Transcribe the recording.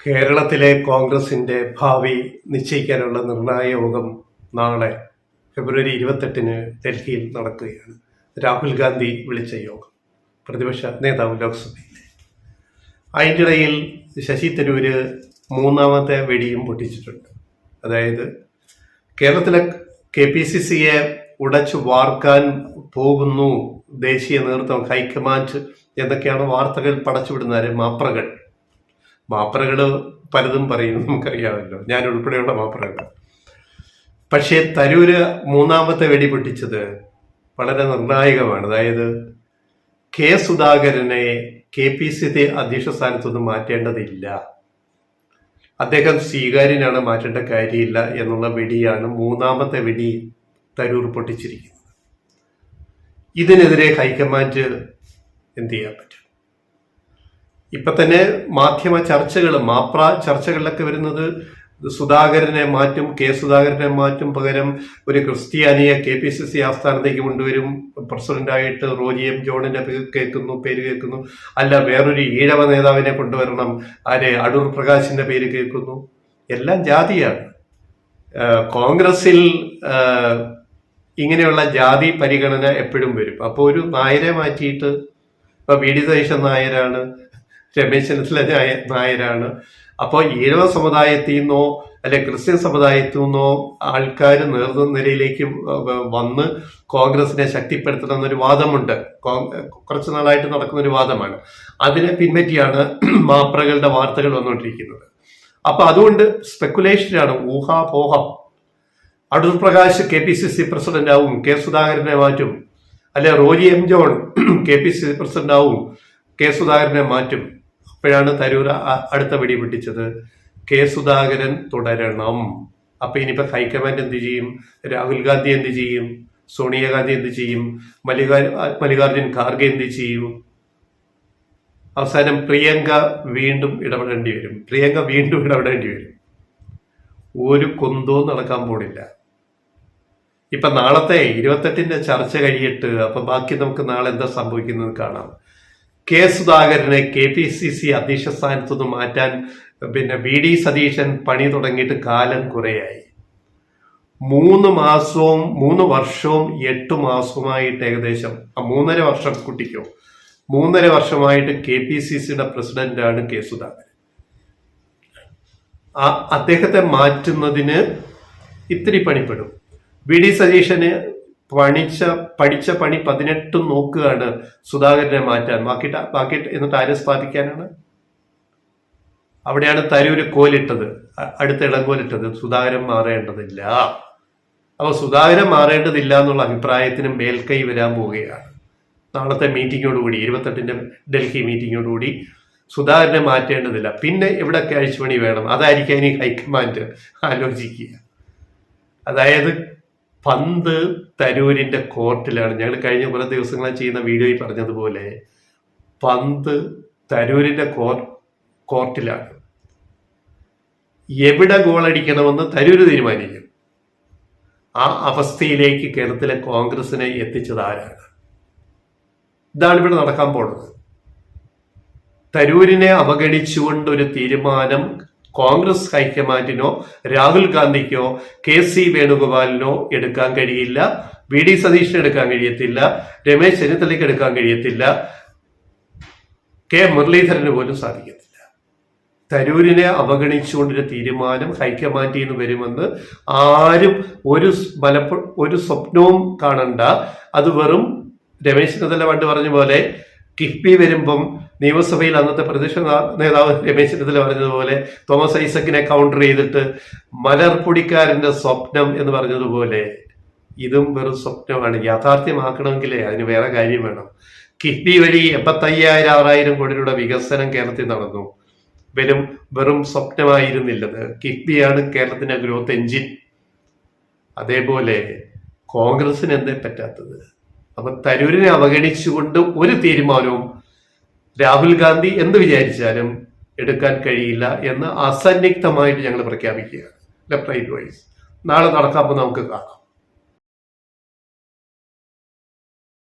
കേരളത്തിലെ കോൺഗ്രസിന്റെ ഭാവി നിശ്ചയിക്കാനുള്ള നിർണായക യോഗം നാളെ ഫെബ്രുവരി 28 ഡൽഹിയിൽ നടക്കുകയാണ്. രാഹുൽ ഗാന്ധി വിളിച്ച യോഗം, പ്രതിപക്ഷ നേതാവ് ലോക്സഭയിലെ. അതിനിടയിൽ ശശി തരൂര് മൂന്നാമത്തെ വെടിയും പൊട്ടിച്ചിട്ടുണ്ട്. അതായത് കേരളത്തിലെ KPCCയെ ഉടച്ചു വാർക്കാൻ പോകുന്നു ദേശീയ നേതൃത്വം, ഹൈക്കമാൻഡ് എന്നൊക്കെയാണ് വാർത്തകൾ പടച്ചുവിടുന്നത്. മാപ്രകൾ പലതും പറയും, നമുക്കറിയാമല്ലോ, ഞാൻ ഉൾപ്പെടെയുള്ള മാപ്രകൾ. പക്ഷേ തരൂര് മൂന്നാമത്തെ വെടി പൊട്ടിച്ചത് വളരെ നിർണായകമാണ്. അതായത് സുധാകരനെ KPCC അധ്യക്ഷ സ്ഥാനത്തൊന്നും മാറ്റേണ്ടതില്ല, അദ്ദേഹം സ്വീകാര്യനാണ്, മാറ്റേണ്ട കാര്യമില്ല എന്നുള്ള വെടിയാണ് മൂന്നാമത്തെ വെടി തരൂർ പൊട്ടിച്ചിരിക്കുന്നത്. ഇതിനെതിരെ ഹൈക്കമാൻഡ് എന്ത് ചെയ്യാൻ പറ്റും? ഇപ്പൊ തന്നെ മാധ്യമ ചർച്ചകൾ, ചർച്ചകളിലൊക്കെ വരുന്നത് സുധാകരനെ മാറ്റും, സുധാകരനെ മാറ്റും, പകരം ഒരു ക്രിസ്ത്യാനിയെ KPCC ആസ്ഥാനത്തേക്ക് കൊണ്ടുവരും, പ്രസിഡന്റായിട്ട് റോജി എം ജോണിന്റെ പേര് കേൾക്കുന്നു. അല്ല, വേറൊരു ഈഴവ നേതാവിനെ കൊണ്ടുവരണം, അടൂർ പ്രകാശിന്റെ പേര് കേൾക്കുന്നു. എല്ലാം ജാതിയാണ്. കോൺഗ്രസിൽ ഇങ്ങനെയുള്ള ജാതി പരിഗണന എപ്പോഴും വരും. അപ്പോൾ ഒരു നായരെ മാറ്റിയിട്ട്, ഇപ്പൊ VD സതീശൻ നായരാണ്, രമേശ് ചെന്നിത്തല നായരാണ്. അപ്പോൾ ഈഴവ സമുദായത്തിൽ നിന്നോ അല്ലെ ക്രിസ്ത്യൻ സമുദായത്തിൽ നിന്നോ ആൾക്കാർ നേതൃനിരയിലേക്ക് വന്ന് കോൺഗ്രസിനെ ശക്തിപ്പെടുത്തണം എന്നൊരു വാദമുണ്ട്. കുറച്ചു നാളായിട്ട് നടക്കുന്ന ഒരു വാദമാണ്. അതിനെ പിൻപറ്റിയാണ് മാപ്രകളുടെ വാർത്തകൾ വന്നുകൊണ്ടിരിക്കുന്നത്. അപ്പൊ അതുകൊണ്ട് സ്പെക്കുലേഷനാണ്, ഊഹാപോഹം. അടൂർ പ്രകാശ് KPCC പ്രസിഡന്റ് ആവും, സുധാകരനെ മാറ്റും. അല്ലെ Roji M John KPCC president ആവും, സുധാകരനെ മാറ്റും. അപ്പോഴാണ് തരൂർ അടുത്ത വെടി പൊട്ടിച്ചത്, സുധാകരൻ തുടരണം. അപ്പൊ ഇനിയിപ്പോ ഹൈക്കമാൻഡ് എന്ത് ചെയ്യും? രാഹുൽ ഗാന്ധി എന്ത് ചെയ്യും? സോണിയാഗാന്ധി എന്ത് ചെയ്യും? മല്ലികാർജുൻ ഖാർഗെ എന്ത് ചെയ്യും? അവസാനം പ്രിയങ്ക വീണ്ടും ഇടപെടേണ്ടി വരും. ഒരു കുന്തവും നടക്കാൻ പോണില്ല. ഇപ്പൊ നാളത്തെ 28 ചർച്ച കഴിയിട്ട്, അപ്പൊ ബാക്കി നമുക്ക് നാളെ എന്താ സംഭവിക്കുന്നത് കാണാം. സുധാകരനെ KPCC അധ്യക്ഷ സ്ഥാനത്തുനിന്ന് മാറ്റാൻ VD സതീശൻ പണി തുടങ്ങിയിട്ട് കാലം കുറേയായി. 3 വർഷവും 8 മാസവുമായിട്ട്, ഏകദേശം 3.5 വർഷം കുട്ടിക്കോ, 3.5 വർഷമായിട്ട് KPCCയുടെ പ്രസിഡന്റാണ് സുധാകരൻ. അദ്ദേഹത്തെ മാറ്റുന്നതിന് ഇത്തിരി പണിപ്പെടും. VD സതീശന് പഠിച്ച പണി 18 നോക്കുകയാണ് സുധാകരനെ മാറ്റാൻ. ബാക്കി എന്നിട്ട് ആരെ സ്ഥാപിക്കാനാണ്? അവിടെയാണ് തരൂര് അടുത്ത ഇളങ്കോലിട്ടത്. സുധാകരൻ മാറേണ്ടതില്ല. അപ്പൊ സുധാകരൻ മാറേണ്ടതില്ല എന്നുള്ള അഭിപ്രായത്തിന് മേൽക്കൈ വരാൻ പോവുകയാണ്. നാളത്തെ മീറ്റിങ്ങോടുകൂടി, 28 ഡൽഹി മീറ്റിങ്ങോടുകൂടി സുധാകരനെ മാറ്റേണ്ടതില്ല. പിന്നെ എവിടെയൊക്കെ അഴിച്ചുപണി വേണം, അതായിരിക്കും ഇനി ഹൈക്കമാൻഡ് ആലോചിക്കുക. അതായത് പന്ത് തരൂരിന്റെ കോർട്ടിലാണ്. ഞങ്ങൾ കഴിഞ്ഞ കുറെ ദിവസങ്ങളായി ചെയ്യുന്ന വീഡിയോയിൽ പറഞ്ഞതുപോലെ, പന്ത് തരൂരിന്റെ കോർട്ടിലാണ്. എവിടെ ഗോളടിക്കണമെന്ന് തരൂര് തീരുമാനിക്കും. ആ അവസ്ഥയിലേക്ക് കേരളത്തിലെ കോൺഗ്രസിനെ എത്തിച്ചത് ആരാണ്? ഇതാണ് ഇവിടെ നടക്കാൻ പോണത്. തരൂരിനെ അവഗണിച്ചുകൊണ്ട് ഒരു തീരുമാനം കോൺഗ്രസ് ഹൈക്കമാൻഡിനോ രാഹുൽ ഗാന്ധിക്കോ KC വേണുഗോപാലിനോ എടുക്കാൻ കഴിയില്ല, VD സതീശന് എടുക്കാൻ കഴിയത്തില്ല, രമേശ് ചെന്നിത്തലയ്ക്ക് എടുക്കാൻ കഴിയത്തില്ല, മുരളീധരന് പോലും സാധിക്കത്തില്ല. തരൂരിനെ അവഗണിച്ചുകൊണ്ടൊരു തീരുമാനം ഹൈക്കമാൻഡിൽ നിന്ന് വരുമെന്ന് ആരും ഒരു സ്വപ്നവും കാണണ്ട. അത് വെറും രമേശ് ചെന്നിത്തല പണ്ട് പറഞ്ഞ പോലെ, കിഫ്ബി വരുമ്പം നിയമസഭയിൽ അന്നത്തെ പ്രതിപക്ഷ നേതാവ് രമേശ് ചെന്നിത്തല പറഞ്ഞതുപോലെ, തോമസ് ഐസക്കിനെ കൗണ്ടർ ചെയ്തിട്ട് മലർപ്പൊടിക്കാരന്റെ സ്വപ്നം എന്ന് പറഞ്ഞതുപോലെ, ഇതും വെറും സ്വപ്നമാണ്. യാഥാർത്ഥ്യമാക്കണമെങ്കിലേ അതിന് വേറെ കാര്യം വേണം. കിഫ്ബി വഴി 85,000-6,000 കോടി രൂപ വികസനം കേരളത്തിൽ നടന്നു. വെറും സ്വപ്നമായിരുന്നില്ലത്. കിഫ്ബിയാണ് കേരളത്തിന്റെ ഗ്രോത്ത് എഞ്ചിൻ. അതേപോലെ കോൺഗ്രസിന് എന്തേ പറ്റാത്തത്? അപ്പൊ തരൂരിനെ അവഗണിച്ചുകൊണ്ട് ഒരു തീരുമാനവും രാഹുൽ ഗാന്ധി എന്ത് വിചാരിച്ചാലും എടുക്കാൻ കഴിയില്ല എന്ന് അസന്നിഗ്ധമായിട്ട് ഞങ്ങൾ പ്രഖ്യാപിക്കുകയാണ്. ലെഫ്റ്റ് റൈറ്റ് വൈസ് നാളെ നടക്കാമെന്ന് നമുക്ക് കാണാം.